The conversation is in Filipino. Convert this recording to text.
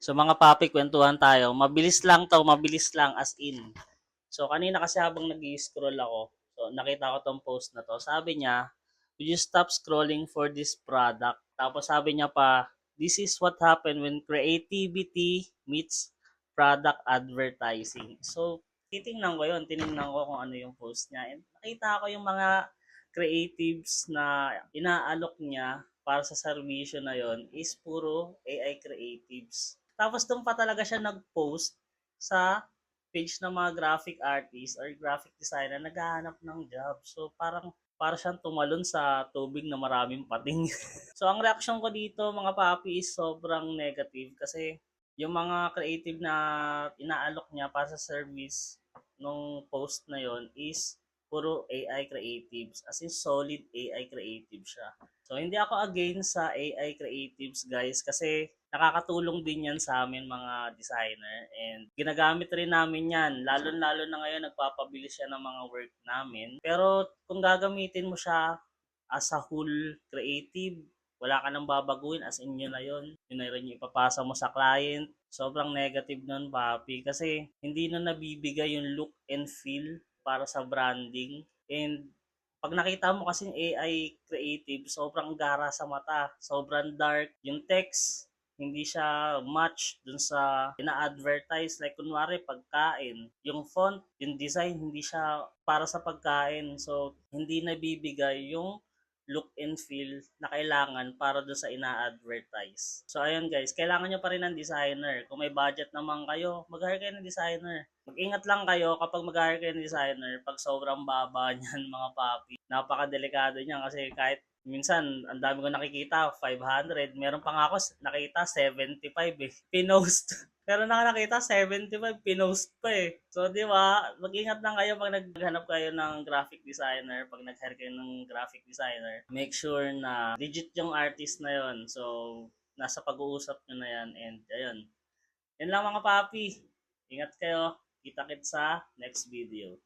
So mga papi, kwentuhan tayo. Mabilis lang to, mabilis lang as in. So kanina kasi habang nag-scroll ako, so nakita ko tong post na to. Sabi niya, "Will you stop scrolling for this product?" Tapos sabi niya pa, "This is what happen when creativity meets product advertising." So titingnan ko yun, tiningnan ko kung ano yung post niya. And nakita ko yung mga creatives na inaalok niya para sa servisyo na yon is puro AI creatives. Tapos doon pa talaga siya nag-post sa page ng mga graphic artist or graphic designer naghahanap ng job. So parang para siyang tumalon sa tubig na maraming pating. So ang reaction ko dito mga papi is sobrang negative kasi yung mga creative na inaalok niya para sa service nung post na yon is puro AI creatives, as in solid AI creative siya. So hindi ako against sa AI creatives guys kasi nakakatulong din yan sa amin mga designer and ginagamit rin namin yan. Lalo-lalo na ngayon nagpapabilis siya ng mga work namin. Pero kung gagamitin mo siya as a whole creative, wala ka nang babaguhin as in yun na yun. Yun na rin yung ipapasa mo sa client. Sobrang negative nun, papi. Kasi hindi na nabibigay yung look and feel para sa branding. And pag nakita mo kasing AI creative, sobrang gara sa mata. Sobrang dark. Yung text, hindi siya match dun sa ina-advertise. Like, kunwari, pagkain. Yung font, yung design, hindi siya para sa pagkain. So, hindi nabibigay yung look and feel na kailangan para doon sa ina-advertise. So ayun guys, kailangan nyo pa rin ng designer. Kung may budget naman kayo, mag-hire kayo ng designer. Mag-ingat lang kayo kapag mag-hire kayo ng designer pag sobrang baba niyan mga papi. Napakadelikado niyan kasi kahit minsan, ang dami ko nakikita, 500. Meron pa nga ako nakita 75 eh. Pinost. Pero nakakita 75, pinost pa eh. So, di ba, mag-ingat lang kayo pag naghanap kayo ng graphic designer, pag nag-hire kayo ng graphic designer. Make sure na legit yung artist na yon. So, nasa pag-uusap nyo na yan. And, ayun. Yan lang mga papi. Ingat kayo. Kita-kit sa next video.